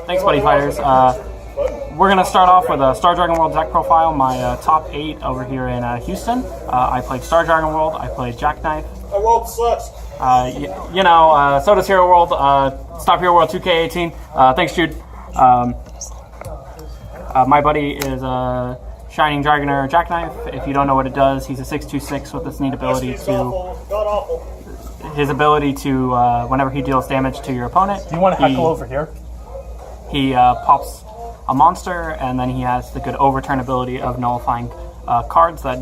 Thanks, Buddy Fighters. We're going to start off with a Star Dragon World deck profile, my top 8 over here in Houston. I played Star Dragon World, I played Jackknife. My world sucks. So does Hero World. Stop Hero World 2K18. Thanks, Jude. My buddy is Shining Dragoner Jackknife. If you don't know what it does, he's a 6/2/6 with this neat ability his ability to, whenever he deals damage to your opponent. Do you want to heckle over here? He pops a monster, and then he has the good overturn ability of nullifying cards that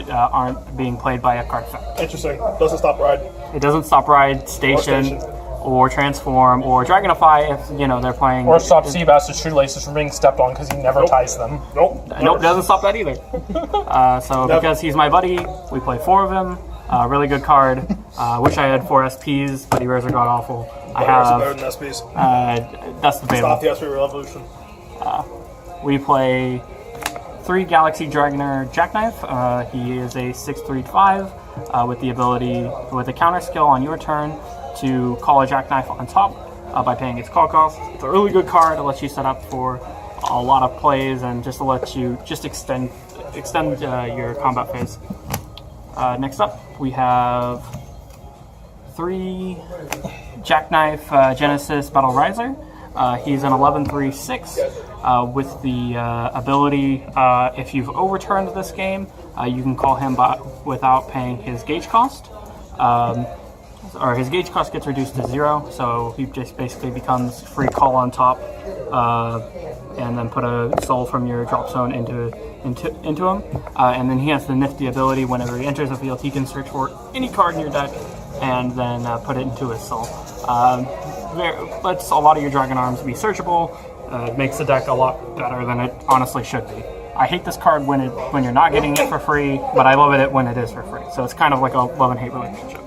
aren't being played by a card effect. Interesting. Doesn't stop ride. It doesn't stop ride, station, or transform, or Dragonify if they're playing. Or stop Seabass's shoelaces from being stepped on because he never ties them. Nope. Nope, doesn't stop that either. Because he's my buddy, we play 4 of him. Really good card. Wish I had 4 SPs, but he rares are god awful. I have. Better than SPs. That's debatable. Stop the SP revolution. We play 3 Galaxy Dragoner Jackknife. He is a 6/3/5 with the ability, with a counter skill on your turn to call a Jackknife on top by paying its call cost. It's a really good card. It lets you set up for a lot of plays and just to let you extend your combat phase. Next up, we have 3 Jackknife Genesis Battle Riser. He's an 11/3/6 with the ability, if you've overturned this game, you can call him without paying his gauge cost. Or his gauge cost gets reduced to 0, so he just basically becomes free call on top, and then put a soul from your drop zone into him. And then he has the nifty ability, whenever he enters the field, he can search for any card in your deck and then put it into his soul. Lets a lot of your Dragon Arms be searchable. Makes the deck a lot better than it honestly should be. I hate this card when you're not getting it for free, but I love it when it is for free. So it's kind of like a love and hate relationship.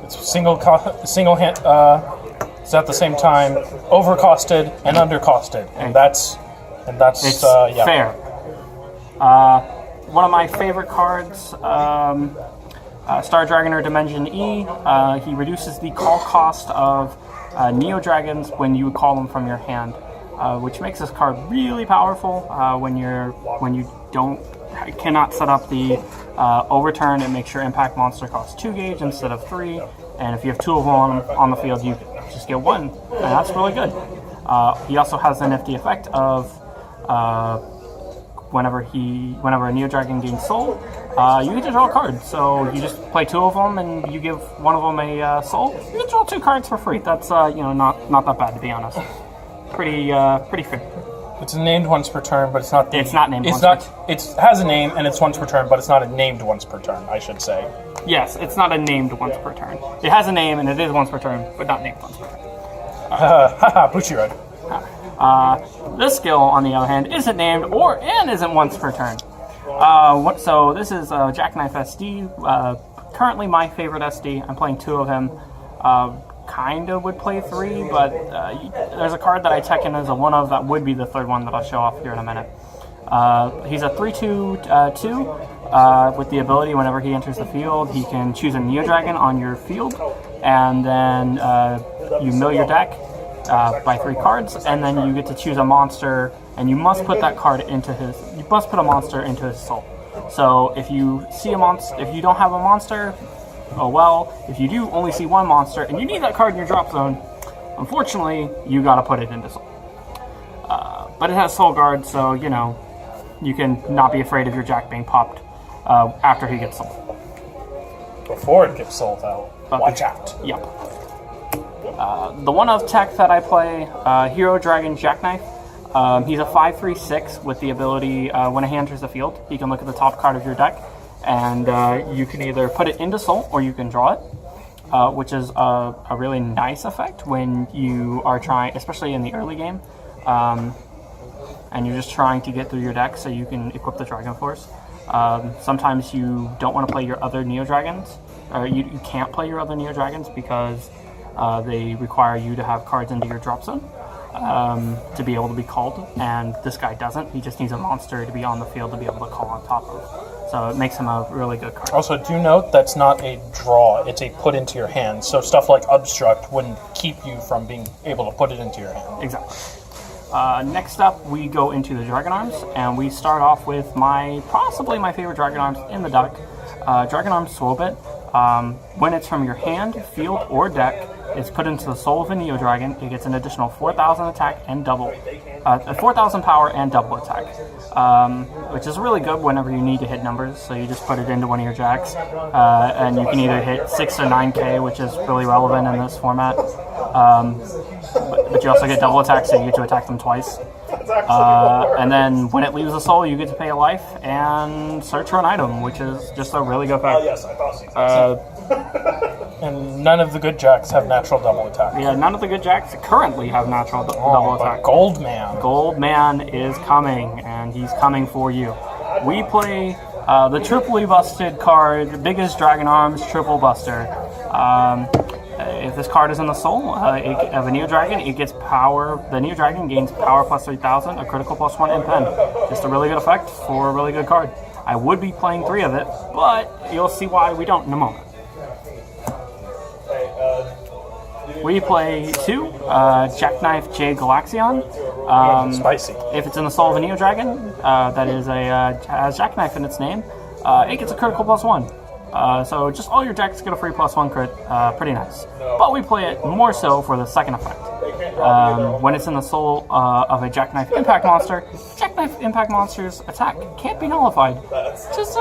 It's single hand. It's at the same time overcosted and undercosted, and that's yeah. Fair. One of my favorite cards, Star Dragoner Dimension E. He reduces the call cost of Neo Dragons when you call them from your hand, which makes this card really powerful. When you cannot set up the overturn, it makes your impact monster cost 2 gauge instead of 3, and if you have 2 of them on the field, you just get 1, and that's really good. He also has the nifty effect of whenever a Neo Dragon gains soul, you get to draw a card. So you just play 2 of them, and you give one of them a soul. You can draw 2 cards for free. That's not that bad, to be honest. Pretty fair. It's named once per turn, but it's not. It's not named. It has a name and it's once per turn, but it's not a named once per turn, I should say. Yes, it's not a named once per turn. It has a name and it is once per turn, but not named once per turn. Haha, Bushiroad. This skill, on the other hand, isn't named and isn't once per turn. So this is Jackknife SD. Currently my favorite SD. I'm playing 2 of him. Kinda would play 3, but there's a card that I tech in as a 1 of that would be the 3rd one that I'll show off here in a minute. He's a 3/2/2 with the ability, whenever he enters the field, he can choose a Neo Dragon on your field, and then you mill your deck by 3 cards, and then you get to choose a monster, and you must put that card into you must put a monster into his soul. So if you see a monster, if you don't have a monster, oh well. If you do only see 1 monster and you need that card in your drop zone, unfortunately, you gotta put it into soul. But it has soul guard, so you can not be afraid of your Jack being popped after he gets sold. Before it gets sold out, watch out. Yep. The one of tech that I play, Hero Dragon Jackknife. He's a 5/3/6 with the ability, when he enters the field, he can look at the top card of your deck, and you can either put it into soul or you can draw it, which is a really nice effect when you are trying, especially in the early game, and you're just trying to get through your deck so you can equip the Dragon Force. Sometimes you don't want to play your other Neo Dragons, or you can't play your other Neo Dragons because they require you to have cards into your drop zone to be able to be called, and this guy doesn't. He just needs a monster to be on the field to be able to call on top of. So it makes him a really good card. Also, do note that's not a draw, it's a put into your hand. So stuff like Obstruct wouldn't keep you from being able to put it into your hand. Exactly. Next up, we go into the Dragon Arms, and we start off with possibly my favorite Dragon Arms in the deck, Dragon Arms Swobit. When it's from your hand, field, or deck, it's put into the soul of a Neo Dragon. It gets an additional 4,000 attack and 4,000 power and double attack, which is really good whenever you need to hit numbers. So you just put it into one of your jacks, and you can either hit 6 or 9k, which is really relevant in this format. But you also get double attack, so you get to attack them twice. And then when it leaves the soul, you get to pay a life and search for an item, which is just a really good effect. Yes, I thought so. And none of the good jacks have natural double attack. Yeah, none of the good jacks currently have natural double attack. Goldman. Goldman is coming, and he's coming for you. We play the triply busted card, Biggest Dragon Arms Triple Buster. If this card is in the soul of a Neo Dragon, it gets power. The Neo Dragon gains power plus 3,000, a critical plus 1, and pen. Just a really good effect for a really good card. I would be playing 3 of it, but you'll see why we don't in a moment. We play 2 Jackknife J Galaxion. Spicy. If it's in the soul of a Neo Dragon, that is has Jackknife in its name, it gets a critical plus 1. So just all your decks get a free plus 1 crit, pretty nice. But we play it more so for the second effect. When it's in the soul of a Jackknife Impact monster, Jackknife Impact monster's attack can't be nullified, which is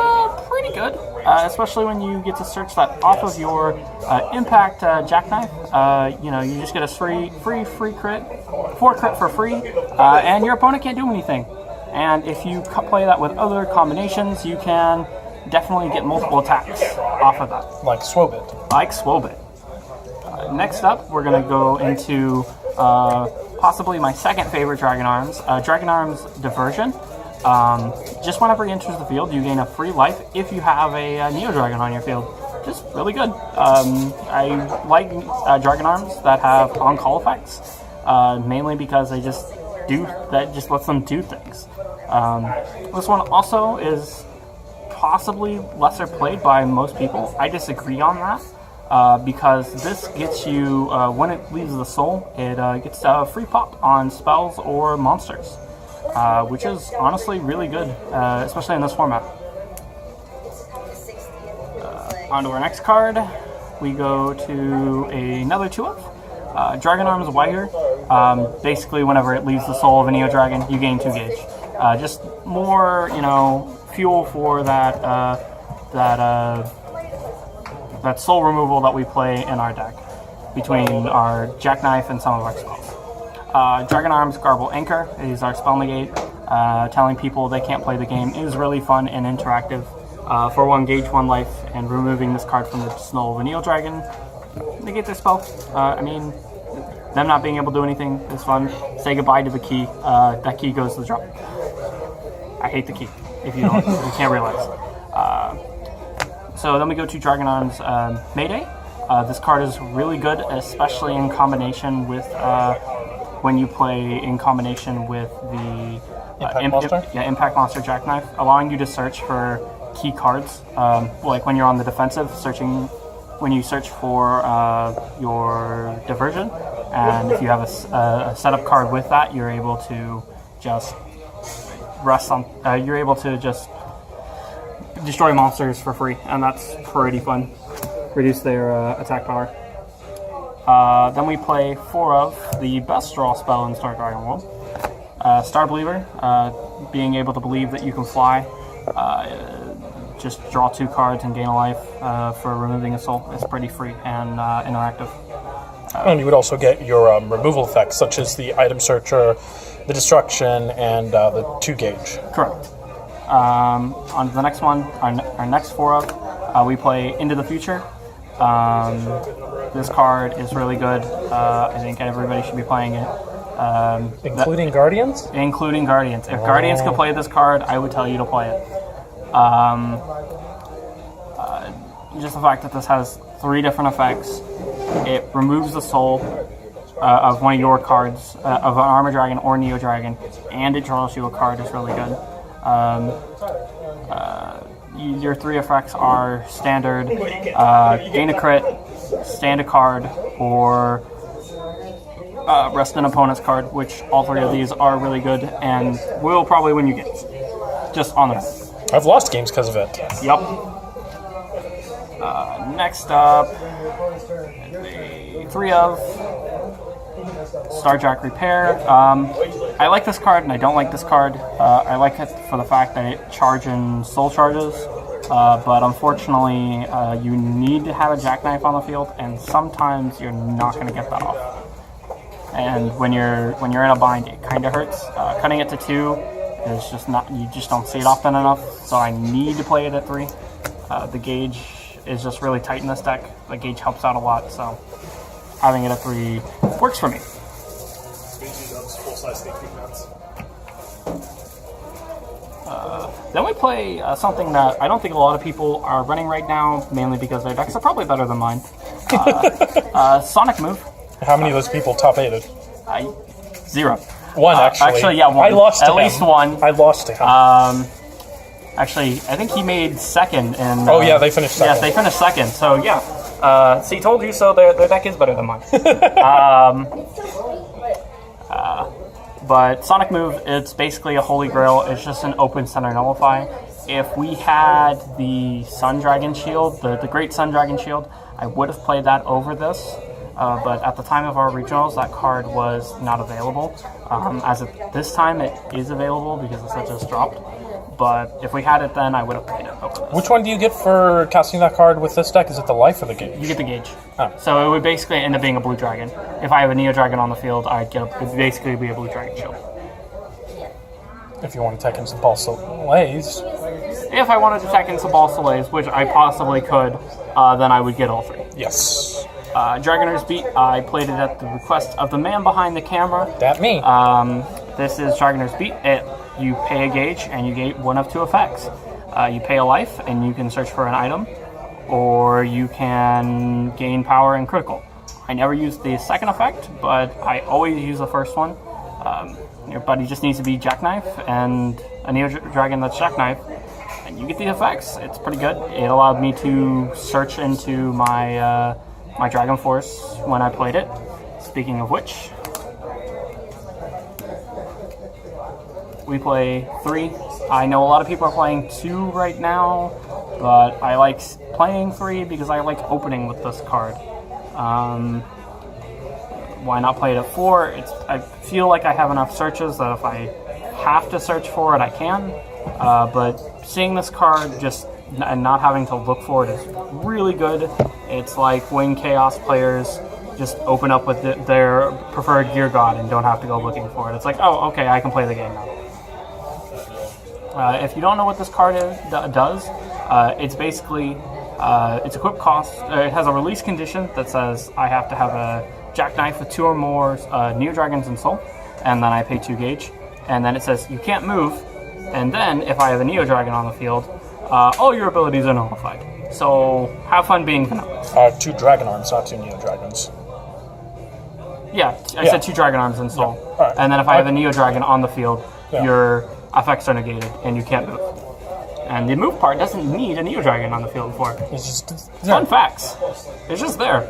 pretty good, especially when you get to search that off of your Impact Jackknife. You just get a free crit, 4 crit for free, and your opponent can't do anything. And if you play that with other combinations, you can definitely get multiple attacks off of that. Like Swobit. Like Swobit. Next up, we're going to go into possibly my second favorite Dragon Arms, Dragon Arms Diversion. Just whenever he enters the field, you gain a free life if you have a Neo Dragon on your field. Just really good. I like Dragon Arms that have on-call effects, mainly because they just lets them do things. This one also is possibly lesser played by most people. I disagree on that because this gets you, when it leaves the soul, it gets a free pop on spells or monsters, which is honestly really good, especially in this format. On to our next card, we go to another 2-of. Dragon Arms Wire. Basically, whenever it leaves the soul of a Neo Dragon, you gain 2 gauge. Just more, fuel for that soul removal that we play in our deck between our Jackknife and some of our spells. Dragon Arms Garble Anchor is our spell negate. Telling people they can't play the game is really fun and interactive. For 1 gauge, 1 life, and removing this card from the soul of a Neo Dragon, negate their spell. Them not being able to do anything is fun. Say goodbye to the key. That key goes to the drop. I hate the key, if you can't realize. So then we go to Dragon Arms Mayday. This card is really good, especially in combination with when you play in combination with the Impact Monster Jackknife, allowing you to search for key cards. Like when you're on the defensive, when you search for your diversion, and if you have a setup card with that, you're able to just destroy monsters for free, and that's pretty fun. Reduce their attack power. Then we play 4 of the best draw spell in Star Dragon World. Star Believer, being able to believe that you can fly. Just draw 2 cards and gain a life for removing a soul. It's pretty free and interactive. And you would also get your removal effects, such as the item searcher, the destruction, and the 2 gauge. Correct. On to the next one, our next 4 of, we play Into the Future. This card is really good. I think everybody should be playing it. Including Guardians? Including Guardians. If Guardians could play this card, I would tell you to play it. Just the fact that this has 3 different effects. It removes the soul of one of your cards, of an Armor Dragon or Neo Dragon, and it draws you a card is really good. Your 3 effects are standard, gain a crit, stand a card, or rest an opponent's card, which all three of these are really good and will probably win you games. Just on the map. I've lost games because of it. Yep. Next up, the 3 of Star Dragon Repair. I like this card and I don't like this card. I like it for the fact that it charges soul charges, but unfortunately you need to have a Jackknife on the field, and sometimes you're not going to get that off. And when you're in a bind, it kind of hurts. Cutting it to 2 is just not, you just don't see it often enough, so I need to play it at 3. The gauge is just really tight in this deck. The gauge helps out a lot, so having it at 3 works for me. Then we play something that I don't think a lot of people are running right now, mainly because their decks are probably better than mine. Sonic Move. How many of those people top 8'd? 0. One, actually. Actually, yeah, one. I lost to at him. least one. I lost to him. Actually, I think he made second in... oh, yeah, they finished second. Yes, they finished second, so yeah. See, told you so, their deck is better than mine. But Sonic Move, it's basically a holy grail. It's just an open center nullify. If we had the Sun Dragon Shield, the Great Sun Dragon Shield, I would have played that over this. But at the time of our regionals, that card was not available. As of this time, it is available because the set just dropped. But if we had it then, I would have played it over this. Which one do you get for casting that card with this deck? Is it the life or the gauge? You get the gauge. Oh. So it would basically end up being a blue dragon. If I have a Neo Dragon on the field, I'd get it would basically be a blue dragon shield. If you want to take in some Pulse Lays. If I wanted to tech in some Ball Solays, which I possibly could, then I would get all 3. Yes. Dragoner's Beat, I played it at the request of the man behind the camera. That me. This is Dragoner's Beat. You pay a gauge and you get one of 2 effects. You pay a life and you can search for an item, or you can gain power and critical. I never use the second effect, but I always use the first one. Your buddy just needs to be Jackknife and a Neo Dragon that's Jackknife, and you get the effects. It's pretty good. It allowed me to search into my my Dragon Force when I played it. Speaking of which, we play 3. I know a lot of people are playing 2 right now, but I like playing 3 because I like opening with this card. Why not play it at 4? I feel like I have enough searches that if I have to search for it, I can. But seeing this card and not having to look for it is really good. It's like when Chaos players just open up with their preferred Gear God and don't have to go looking for it. It's like, oh, okay, I can play the game now. If you don't know what this card does, it's basically, its equip cost, it has a release condition that says I have to have a Jackknife with 2 or more Neo Dragons in Soul, and then I pay 2 gauge. And then it says you can't move, and then if I have a Neo Dragon on the field, all your abilities are nullified. So have fun being vanilla. 2 Dragon Arms, not 2 Neo Dragons. Yeah, I said 2 Dragon Arms in Soul. Yeah. Right. And then if I have a Neo Dragon on the field, your effects are negated and you can't move. And the move part doesn't need a Neo Dragon on the field for it. It's just Fun facts. It's just there.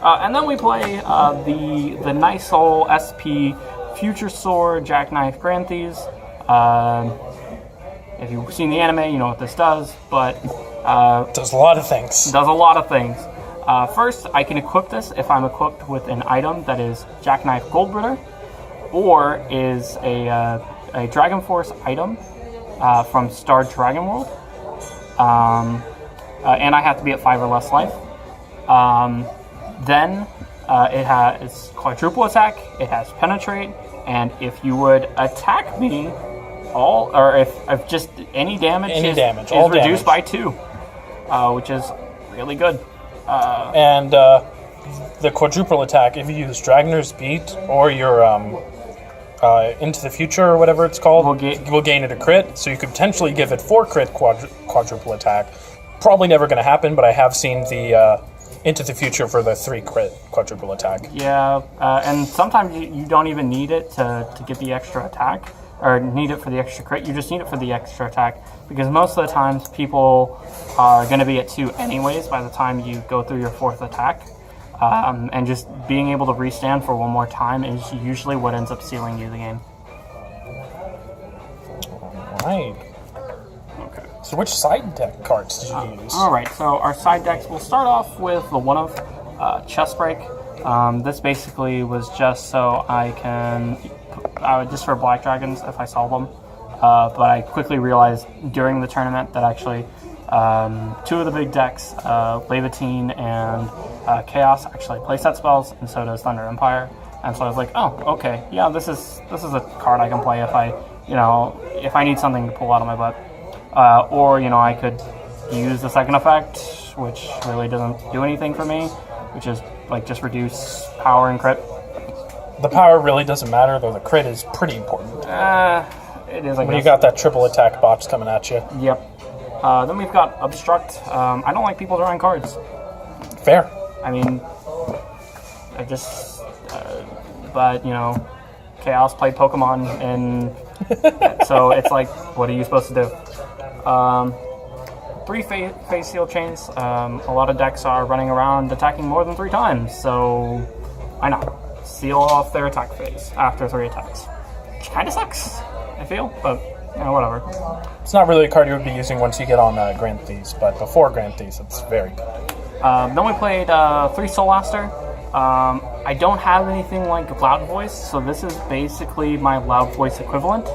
And then we play the Nice Soul SP Future Sword Jackknife Granthes. If you've seen the anime, you know what this does, but does a lot of things. Does a lot of things. First, I can equip this if I'm equipped with an item that is Jackknife Goldbritter, or is a Dragon Force item from Star Dragon World, and I have to be at 5 or less life. Then it has quadruple attack, it has penetrate, and if you would attack me, if just any damage is reduced by 2, which is really good. And the quadruple attack, if you use Dragoner's Beat or your Into the Future or whatever it's called, will gain it a crit, so you could potentially give it 4 crit quadruple attack. Probably never going to happen, but I have seen the Into the Future for the 3 crit quadruple attack. Yeah, and sometimes you don't even need it to get the extra attack, or need it for the extra crit. You just need it for the extra attack, because most of the times people are going to be at 2 anyways by the time you go through your 4th attack. and just being able to restand for one more time is usually what ends up sealing you the game. Right. Okay. So which side deck cards did you use? All right. So our side decks. We'll start off with the one of Chest Break. This basically was just so I can, just for black dragons if I saw them. But I quickly realized during the tournament that actually two of the big decks, Levitine and Chaos, actually play set spells, and so does Thunder Empire. And so I was like, oh, okay, yeah, this is a card I can play if I need something to pull out of my butt, or I could use the second effect, which really doesn't do anything for me, which is like just reduce power and crit. The power really doesn't matter, though the crit is pretty important. It is. When you got that triple attack box coming at you. Yep. Then we've got Obstruct. I don't like people drawing cards. Fair. I mean, I just, but Chaos played Pokemon, and so it's like, what are you supposed to do? 3 Phase Seal Chains. A lot of decks are running around attacking more than 3 times, so why not? Seal off their attack phase after 3 attacks. Which kind of sucks, I feel, but whatever. It's not really a card you would be using once you get on Grand Thieves, but before Grand Thieves, it's very good. Then we played 3 Soul Blaster. I don't have anything like Loud Voice, so this is basically my Loud Voice equivalent.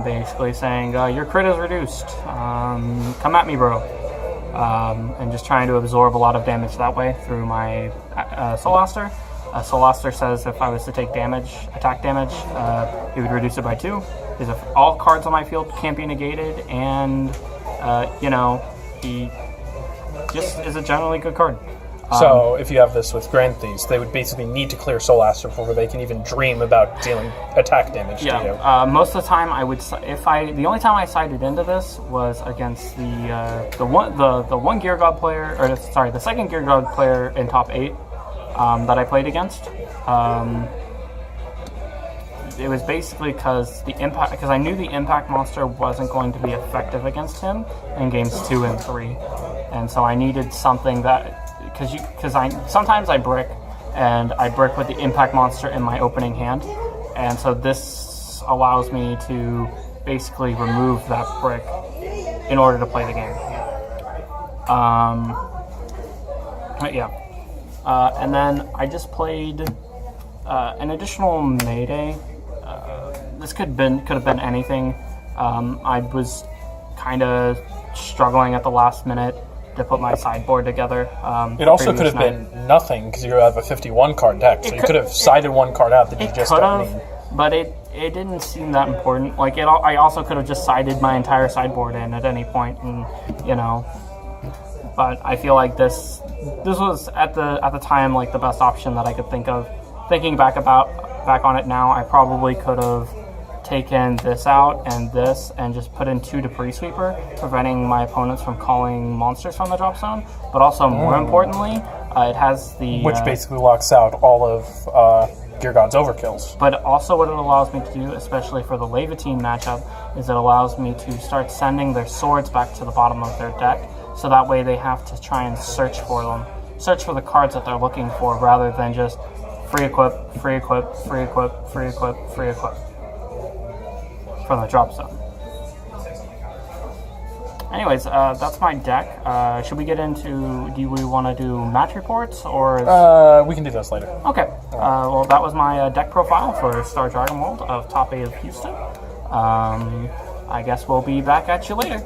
Basically saying, your crit is reduced. Come at me, bro. And just trying to absorb a lot of damage that way through my Soul Blaster. Soul Blaster says if I was to take attack damage, he would reduce it by 2. Because if all cards on my field can't be negated, and, he just is a generally good card. So if you have this with Grand Thieves, they would basically need to clear Soul Blaster before they can even dream about dealing attack damage to you. Most of the time I would, the only time I sided into this was against the one Gear God player, or sorry, the second Gear God player in top 8 that I played against. It was basically because I knew the impact monster wasn't going to be effective against him in games 2 and 3, and so I needed something that, because sometimes I brick, and I brick with the impact monster in my opening hand, and so this allows me to basically remove that brick in order to play the game. And then I just played an additional Mayday. This could have been anything. I was kind of struggling at the last minute to put my sideboard together. It also could have been nothing because you have a 51 card deck, so you could have sided one card out that you just don't need. But it didn't seem that important. Like I also could have just sided my entire sideboard in at any point, and But I feel like this was at the time like the best option that I could think of. Thinking back on it now, I probably could have taken this out and this and just put in 2 Debris Sweeper, preventing my opponents from calling monsters from the drop zone. But also, more importantly, it has the... Which basically locks out all of Gear God's overkills. But also what it allows me to do, especially for the Levitine matchup, is it allows me to start sending their swords back to the bottom of their deck, so that way they have to try and search for them. Search for the cards that they're looking for, rather than just free equip, free equip, free equip, free equip, free equip from the drop zone. Anyways, that's my deck. Should we get into, do we want to do match reports, or? We can do those later. Okay. Well, that was my deck profile for Star Dragon World of top 8 of Houston. I guess we'll be back at you later.